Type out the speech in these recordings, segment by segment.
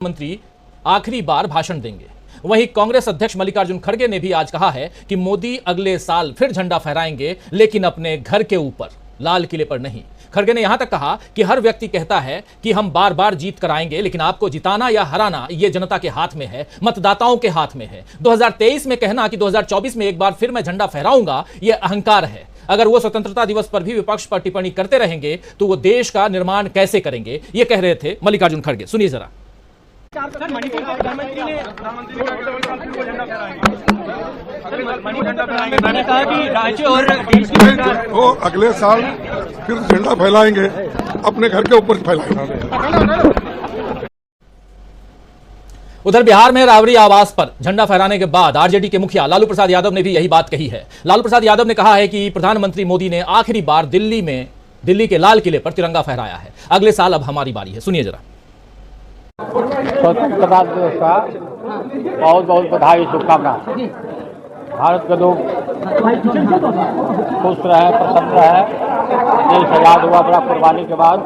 मंत्री आखिरी बार भाषण देंगे। वहीं कांग्रेस अध्यक्ष मल्लिकार्जुन खड़गे ने भी आज कहा है कि मोदी अगले साल फिर झंडा फहराएंगे, लेकिन अपने घर के ऊपर, लाल किले पर नहीं। खड़गे ने यहां तक कहा कि हर व्यक्ति कहता है कि हम बार बार जीत कर आएंगे, लेकिन आपको जिताना या हराना ये जनता के हाथ में है, मतदाताओं के हाथ में है। 2023 में कहना कि 2024 में एक बार फिर मैं झंडा फहराऊंगा, यह अहंकार है। अगर वो स्वतंत्रता दिवस पर भी विपक्ष पर टिप्पणी करते रहेंगे तो वो देश का निर्माण कैसे करेंगे, ये कह रहे थे मल्लिकार्जुन खड़गे। सुनिए जरा। मैंने कहा कि राज्य और देश की वो अगले साल फिर झंडा फैलाएंगे, अपने घर के ऊपर फैलाएंगे। उधर बिहार में राबड़ी आवास पर झंडा फहराने के बाद आरजेडी के मुखिया लालू प्रसाद यादव ने भी यही बात कही है। लालू प्रसाद यादव ने कहा है कि प्रधानमंत्री मोदी ने आखिरी बार दिल्ली के लाल किले पर तिरंगा फहराया है। अगले साल अब हमारी बारी है। सुनिए जरा। स्वतंत्रता दिवस का बहुत बहुत बधाई, शुभकामना। भारत के लोग खुश रहे, प्रसन्न रहे। देश आज़ाद हुआ बड़ा कुर्बानी के बाद।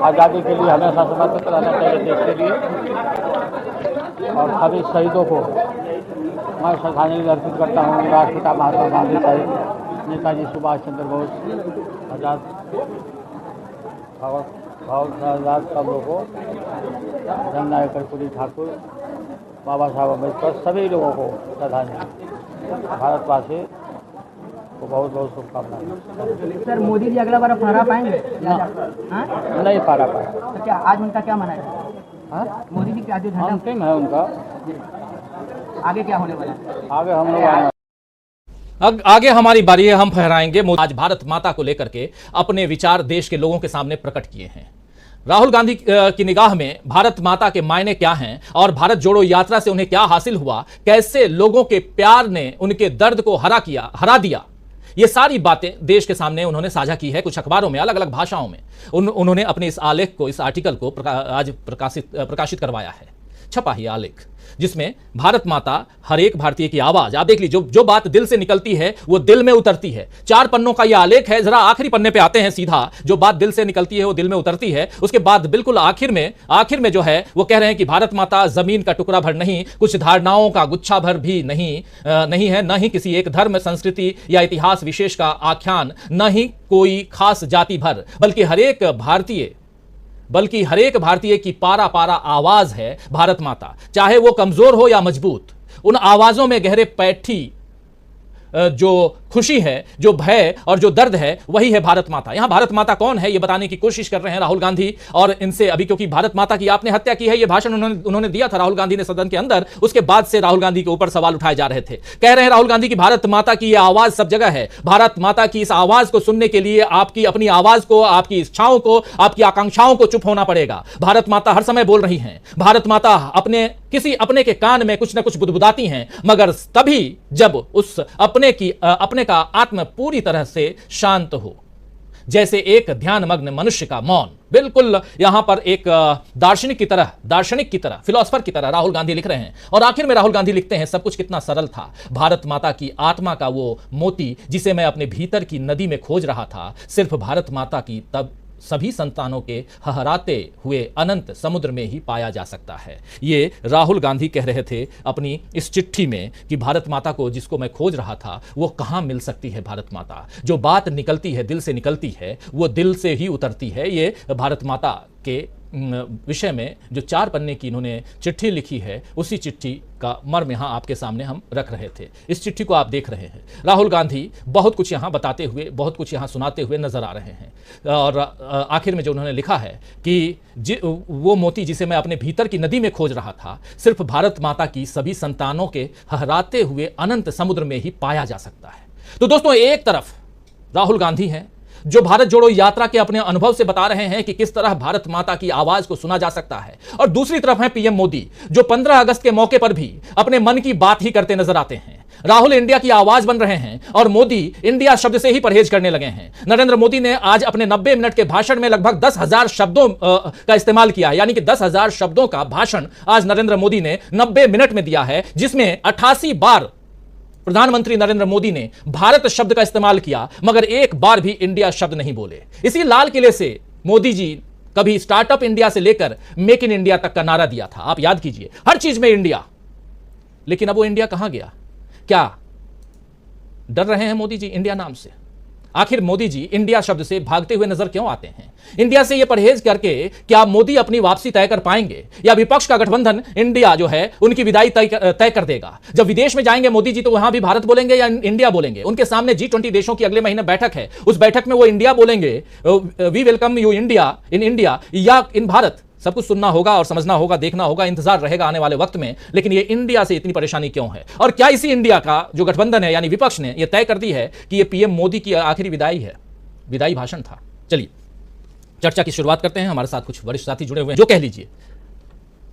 आज़ादी के लिए हमेशा समर्पित रहना चाहिए देश के लिए। और सभी शहीदों को मैं श्रद्धांजलि अर्पित करता हूँ। राष्ट्रपिता महात्मा गांधी शहीद, नेताजी सुभाष चंद्र बोस, आज़ाद आज़ाद सब लोगों को, जननायक कर्पूरी ठाकुर, बाबा साहब अम्बेडकर, सभी लोगों को श्रद्धांजलि। भारतवासी को बहुत बहुत शुभकामनाएं। सर, मोदी जी अगला बार फहरा पाएंगे? नहीं फहरा पाए तो क्या आज उनका क्या माना है? मोदी जी की आज झंडा अंतिम है उनका। आगे क्या होने वाला है? आगे हम लोग आगे हमारी बारी है, हम फहराएंगे। आज भारत माता को लेकर के अपने विचार देश के लोगों के सामने प्रकट किए हैं। राहुल गांधी की निगाह में भारत माता के मायने क्या हैं और भारत जोड़ो यात्रा से उन्हें क्या हासिल हुआ, कैसे लोगों के प्यार ने उनके दर्द को हरा दिया, ये सारी बातें देश के सामने उन्होंने साझा की है। कुछ अखबारों में अलग अलग भाषाओं में उन्होंने अपने इस आलेख को, इस आर्टिकल को आज प्रकाशित करवाया है। छपा ही आलेख जिसमें भारत माता हर एक भारतीय की आवाज, आप देख लीजिए, जो बात दिल से निकलती है वो दिल में उतरती है। 4 पन्नों का यह आलेख है। जरा आखिरी पन्ने पे आते हैं सीधा। जो बात दिल से निकलती है वो दिल में उतरती है। उसके बाद बिल्कुल आखिर में जो है वो कह रहे हैं कि भारत माता जमीन का टुकड़ा भर नहीं, कुछ धारणाओं का गुच्छा भर भी नहीं है, न ही किसी एक धर्म, संस्कृति या इतिहास विशेष का आख्यान, न ही कोई खास जाति भर, बल्कि हर एक भारतीय की पारा पारा आवाज है भारत माता। चाहे वो कमजोर हो या मजबूत, उन आवाजों में गहरे पैठी जो खुशी है, जो भय और जो दर्द है, वही है भारत माता। यहां भारत माता कौन है ये बताने की कोशिश कर रहे हैं राहुल गांधी। और इनसे अभी, क्योंकि भारत माता की आपने हत्या की है, ये भाषण उन्होंने दिया था राहुल गांधी ने सदन के अंदर। उसके बाद से राहुल गांधी के ऊपर सवाल उठाए जा रहे थे। कह रहे हैं राहुल गांधी की भारत माता की यह आवाज सब जगह है। भारत माता की इस आवाज को सुनने के लिए आपकी अपनी आवाज को, आपकी इच्छाओं को, आपकी आकांक्षाओं को चुप होना पड़ेगा। भारत माता हर समय बोल रही हैं। भारत माता किसी अपने के कान में कुछ न कुछ बुदबुदाती हैं, मगर तभी जब उस अपने का आत्मा पूरी तरह से शांत हो, जैसे एक ध्यानमग्न मनुष्य का मौन। बिल्कुल यहां पर एक दार्शनिक की तरह, फिलोसफर की तरह राहुल गांधी लिख रहे हैं। और आखिर में राहुल गांधी लिखते हैं, सब कुछ कितना सरल था। भारत माता की आत्मा का वो मोती जिसे मैं अपने भीतर की नदी में खोज रहा था, सिर्फ भारत माता की तब सभी संतानों के हहराते हुए अनंत समुद्र में ही पाया जा सकता है। ये राहुल गांधी कह रहे थे अपनी इस चिट्ठी में कि भारत माता को जिसको मैं खोज रहा था वो कहाँ मिल सकती है। भारत माता, जो बात निकलती है, दिल से निकलती है, वो दिल से ही उतरती है। ये भारत माता के विषय में जो 4 पन्ने की इन्होंने चिट्ठी लिखी है, उसी चिट्ठी का मर्म यहाँ आपके सामने हम रख रहे थे। इस चिट्ठी को आप देख रहे हैं। राहुल गांधी बहुत कुछ यहाँ बताते हुए, बहुत कुछ यहाँ सुनाते हुए नजर आ रहे हैं। और आखिर में जो उन्होंने लिखा है कि वो मोती जिसे मैं अपने भीतर की नदी में खोज रहा था, सिर्फ भारत माता की सभी संतानों के हहराते हुए अनंत समुद्र में ही पाया जा सकता है। तो दोस्तों, एक तरफ राहुल गांधी हैं जो भारत जोड़ो यात्रा के अपने अनुभव से बता रहे हैं कि किस तरह भारत माता की आवाज को सुना जा सकता है, और दूसरी तरफ है पीएम मोदी जो 15 अगस्त के मौके पर भी अपने मन की बात ही करते नजर आते हैं। राहुल इंडिया की आवाज बन रहे हैं और मोदी इंडिया शब्द से ही परहेज करने लगे हैं। नरेंद्र मोदी ने आज अपने 90 मिनट के भाषण में लगभग 10,000 शब्दों का इस्तेमाल किया है, यानी कि 10,000 शब्दों का भाषण आज नरेंद्र मोदी ने 90 मिनट में दिया है, जिसमें 88 बार प्रधानमंत्री नरेंद्र मोदी ने भारत शब्द का इस्तेमाल किया, मगर एक बार भी इंडिया शब्द नहीं बोले। इसी लाल किले से मोदी जी कभी स्टार्टअप इंडिया से लेकर मेक इन इंडिया तक का नारा दिया था। आप याद कीजिए, हर चीज में इंडिया। लेकिन अब वो इंडिया कहां गया? क्या डर रहे हैं मोदी जी इंडिया नाम से? आखिर मोदी जी इंडिया शब्द से भागते हुए नजर क्यों आते हैं? इंडिया से ये परहेज करके क्या मोदी अपनी वापसी तय कर पाएंगे, या विपक्ष का गठबंधन इंडिया जो है उनकी विदाई तय कर देगा? जब विदेश में जाएंगे मोदी जी तो वहां भी भारत बोलेंगे या इंडिया बोलेंगे? उनके सामने G20 देशों की अगले महीने बैठक है, उस बैठक में वो इंडिया बोलेंगे, we welcome you India, in India या इन भारत? सब कुछ सुनना होगा और समझना होगा, देखना होगा, इंतजार रहेगा आने वाले वक्त में। लेकिन ये इंडिया से इतनी परेशानी क्यों है? और क्या इसी इंडिया का जो गठबंधन है यानी विपक्ष ने यह तय कर दी है कि ये पीएम मोदी की आखिरी विदाई है, विदाई भाषण था? चलिए चर्चा की शुरुआत करते हैं। हमारे साथ कुछ वरिष्ठ साथी जुड़े हुए हैं, जो कह लीजिए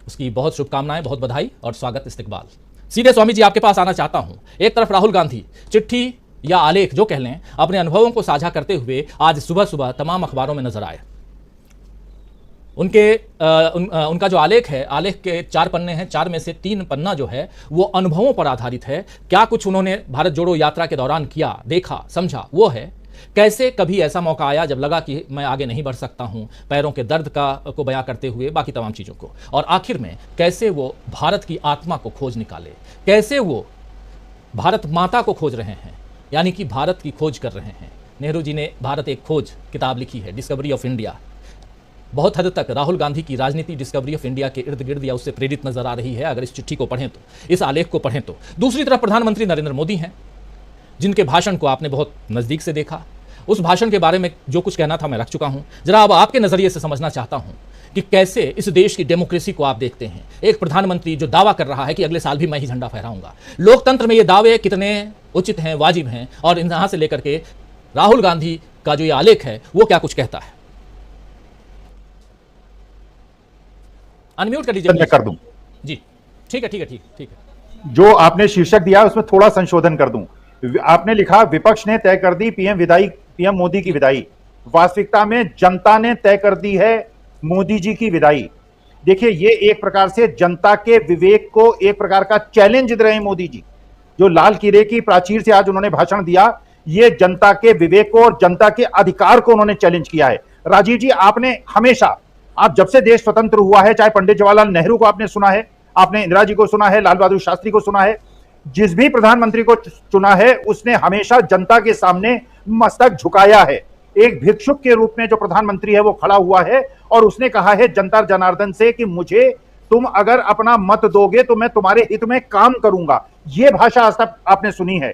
उसकी बहुत शुभकामनाएं, बहुत बधाई और स्वागत, इस्तकबाल। सीधे स्वामी जी आपके पास आना चाहता हूं। एक तरफ राहुल गांधी चिट्ठी या आलेख जो कह लें, अपने अनुभवों को साझा करते हुए आज सुबह सुबह तमाम अखबारों में नजर आए। उनका जो आलेख है, आलेख के 4 पन्ने हैं, 4 में से 3 पन्ना जो है वो अनुभवों पर आधारित है। क्या कुछ उन्होंने भारत जोड़ो यात्रा के दौरान किया, देखा, समझा, वो है। कैसे कभी ऐसा मौका आया जब लगा कि मैं आगे नहीं बढ़ सकता हूं, पैरों के दर्द को बयां करते हुए बाकी तमाम चीज़ों को। और आखिर में कैसे वो भारत की आत्मा को खोज निकाले, कैसे वो भारत माता को खोज रहे हैं, यानी कि भारत की खोज कर रहे हैं। नेहरू जी ने भारत एक खोज किताब लिखी है, डिस्कवरी ऑफ इंडिया। बहुत हद तक राहुल गांधी की राजनीति डिस्कवरी ऑफ इंडिया के इर्द गिर्द या उससे प्रेरित नजर आ रही है, अगर इस चिट्ठी को पढ़ें तो, इस आलेख को पढ़ें तो। दूसरी तरफ प्रधानमंत्री नरेंद्र मोदी हैं, जिनके भाषण को आपने बहुत नजदीक से देखा। उस भाषण के बारे में जो कुछ कहना था मैं रख चुका हूं। जरा अब आपके नजरिए से समझना चाहता हूं कि कैसे इस देश की डेमोक्रेसी को आप देखते हैं। एक प्रधानमंत्री जो दावा कर रहा है कि अगले साल भी मैं ही झंडा फहराऊंगा। लोकतंत्र में ये दावे कितने उचित हैं, वाजिब हैं, और यहां से लेकर के राहुल गांधी का जो ये आलेख है वो क्या कुछ कहता है? अनम्यूट कर लीजिए। मैं कर दूं जी, ठीक है, ठीक है, ठीक है। जो आपने शीर्षक दिया उसमें थोड़ा संशोधन कर दूं। आपने लिखा विपक्ष ने तय कर दी पीएम मोदी की विदाई। वास्तविकता में जनता ने तय कर दी है मोदी जी की विदाई। देखिए, ये एक प्रकार से जनता के विवेक को एक प्रकार का चैलेंज दे रहे हैं मोदी जी। जो लाल किले की प्राचीर से आज उन्होंने भाषण दिया, ये जनता के विवेक को और जनता के अधिकार को उन्होंने चैलेंज किया है। राजीव जी, आपने हमेशा, आप जब से देश स्वतंत्र हुआ है, चाहे पंडित जवाहरलाल नेहरू को आपने सुना है, आपने इंदिरा जी को सुना है, लाल बहादुर शास्त्री को सुना है, जिस भी प्रधानमंत्री को चुना है उसने हमेशा जनता के सामने मस्तक झुकाया है। एक भिक्षुक के रूप में जो प्रधानमंत्री है वो खड़ा हुआ है और उसने कहा है जनता जनार्दन से कि मुझे तुम अगर अपना मत दोगे तो मैं तुम्हारे हित में काम करूंगा। यह भाषा आज तक आपने सुनी है।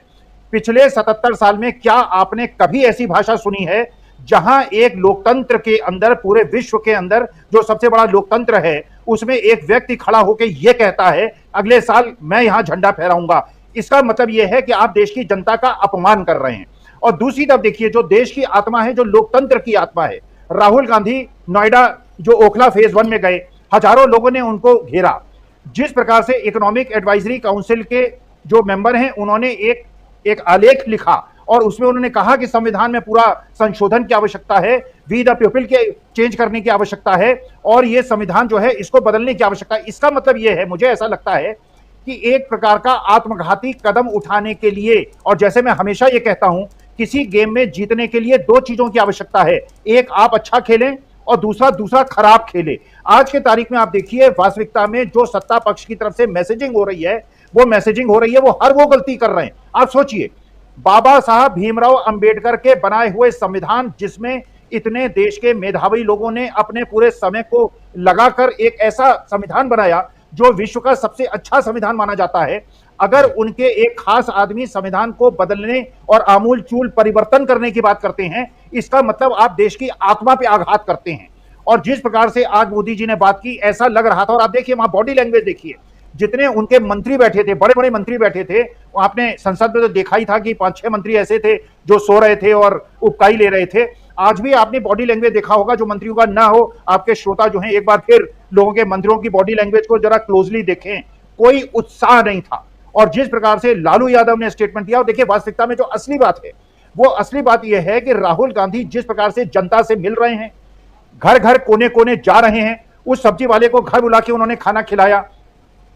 पिछले 77 साल में क्या आपने कभी ऐसी भाषा सुनी है जहां एक लोकतंत्र के अंदर, पूरे विश्व के अंदर जो सबसे बड़ा लोकतंत्र है, उसमें एक व्यक्ति खड़ा होकर यह कहता है अगले साल मैं यहां झंडा फहराऊंगा? इसका मतलब यह है कि आप देश की जनता का अपमान कर रहे हैं। और दूसरी तरफ देखिए, जो देश की आत्मा है, जो लोकतंत्र की आत्मा है, राहुल गांधी नोएडा जो ओखला फेज 1 में गए, हजारों लोगों ने उनको घेरा। जिस प्रकार से इकोनॉमिक एडवाइजरी काउंसिल के जो मेंबर हैं, उन्होंने एक आलेख लिखा और उसमें उन्होंने कहा कि संविधान में पूरा संशोधन की आवश्यकता है, वी द पीपल के चेंज करने की आवश्यकता है और ये संविधान जो है इसको बदलने की आवश्यकता है। इसका मतलब ये है, मुझे ऐसा लगता है कि एक प्रकार का आत्मघाती कदम उठाने के लिए, और जैसे मैं हमेशा ये कहता हूं, किसी गेम में जीतने के लिए 2 चीजों की आवश्यकता है। एक, आप अच्छा खेलें और दूसरा खराब खेले। आज के तारीख में आप देखिए, वास्तविकता में जो सत्ता पक्ष की तरफ से मैसेजिंग हो रही है वो हर वो गलती कर रहे हैं। आप सोचिए, बाबा साहब भीमराव अंबेडकर के बनाए हुए संविधान, जिसमें इतने देश के मेधावी लोगों ने अपने पूरे समय को लगाकर एक ऐसा संविधान बनाया जो विश्व का सबसे अच्छा संविधान माना जाता है, अगर उनके एक खास आदमी संविधान को बदलने और आमूल चूल परिवर्तन करने की बात करते हैं, इसका मतलब आप देश की आत्मा पे आघात करते हैं। और जिस प्रकार से आज मोदी जी ने बात की, ऐसा लग रहा था, और आप देखिए वहां बॉडी लैंग्वेज देखिए, जितने उनके मंत्री बैठे थे, बड़े बड़े मंत्री बैठे थे, आपने संसद में तो देखा ही था कि 5-6 मंत्री ऐसे थे जो सो रहे थे और उपकाई ले रहे थे। आज भी आपने बॉडी लैंग्वेज देखा होगा, जो मंत्रियों का ना हो, आपके श्रोता जो हैं एक बार फिर लोगों के मंत्रियों की बॉडी लैंग्वेज को जरा क्लोजली देखें, कोई उत्साह नहीं था। और जिस प्रकार से लालू यादव ने स्टेटमेंट दिया, और देखिए वास्तविकता में जो असली बात है, वो असली बात यह है कि राहुल गांधी जिस प्रकार से जनता से मिल रहे हैं, घर घर कोने कोने जा रहे हैं, उस सब्जी वाले को घर बुला के उन्होंने खाना खिलाया।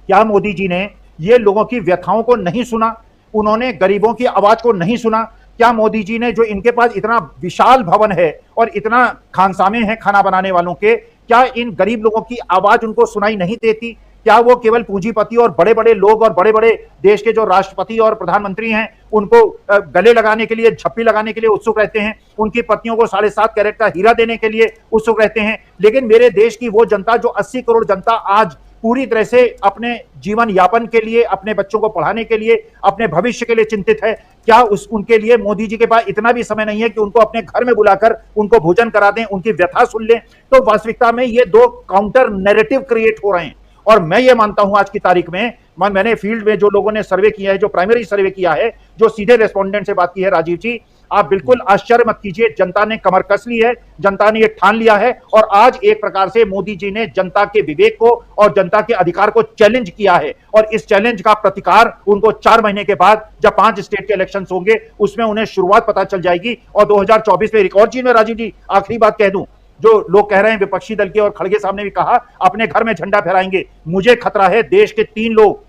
क्या मोदी जी ने ये लोगों की व्यथाओं को नहीं सुना? उन्होंने गरीबों की आवाज को नहीं सुना? क्या मोदी जी ने, जो इनके पास इतना विशाल भवन है और इतना खानसामे हैं खाना बनाने वालों के, क्या इन गरीब लोगों की आवाज उनको सुनाई नहीं देती? क्या वो केवल पूंजीपति और बड़े बड़े लोग और बड़े बड़े देश के जो राष्ट्रपति और प्रधानमंत्री हैं उनको गले लगाने के लिए, झप्पी लगाने के लिए उत्सुक रहते हैं, उनकी पत्नियों को 7.5 कैरेट का हीरा देने के लिए उत्सुक रहते हैं? लेकिन मेरे देश की वो जनता, जो 80 करोड़ जनता आज पूरी तरह से अपने जीवन यापन के लिए, अपने बच्चों को पढ़ाने के लिए, अपने भविष्य के लिए चिंतित है, क्या उनके लिए मोदी जी के पास इतना भी समय नहीं है कि उनको अपने घर में बुलाकर उनको भोजन करा दें, उनकी व्यथा सुन लें? तो वास्तविकता में ये दो काउंटर नैरेटिव क्रिएट हो रहे हैं। और मैं ये मानता हूं आज की तारीख में, मैंने फील्ड में जो लोगों ने सर्वे किया है, जो प्राइमरी सर्वे किया है, जो सीधे रेस्पोंडेंट से बात की है, राजीव जी, आप बिल्कुल आश्चर्य मत कीजिए, जनता ने कमर कस ली है, जनता ने ये ठान लिया है और आज एक प्रकार से मोदी जी ने जनता के विवेक को और जनता के अधिकार को चैलेंज किया है। और इस चैलेंज का प्रतिकार उनको 4 महीने के बाद, जब 5 स्टेट के इलेक्शंस होंगे, उसमें उन्हें शुरुआत पता चल जाएगी। और 2024 में एक और चीज में राजीव जी आखिरी बात कह दूं, जो लोग कह रहे हैं विपक्षी दल के, और खड़गे साहब ने भी कहा अपने घर में झंडा फहराएंगे, मुझे खतरा है देश के 3 लोग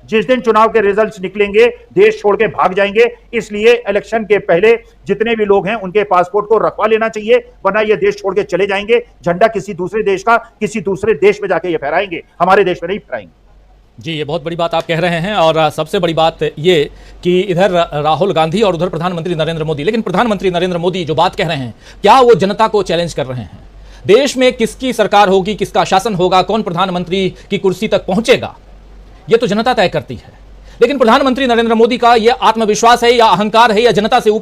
जिस दिन चुनाव के रिजल्ट्स निकलेंगे देश छोड़ के भाग जाएंगे। इसलिए इलेक्शन के पहले जितने भी लोग हैं उनके पासपोर्ट को रखवा लेना चाहिए, वरना ये देश छोड़ के चले जाएंगे, झंडा किसी दूसरे देश का किसी दूसरे देश में जाके ये फहराएंगे, हमारे देश में नहीं फहराएंगे। जी, ये बहुत बड़ी बात आप कह रहे हैं। और सबसे बड़ी बात ये कि इधर राहुल गांधी और उधर प्रधानमंत्री नरेंद्र मोदी, लेकिन प्रधानमंत्री नरेंद्र मोदी जो बात कह रहे हैं, क्या वो जनता को चैलेंज कर रहे हैं? देश में किसकी सरकार होगी, किसका शासन होगा, कौन प्रधानमंत्री की कुर्सी तक पहुंचेगा, ये तो जनता तय करती है। लेकिन प्रधानमंत्री नरेंद्र मोदी का यह आत्मविश्वास है या अहंकार है या जनता से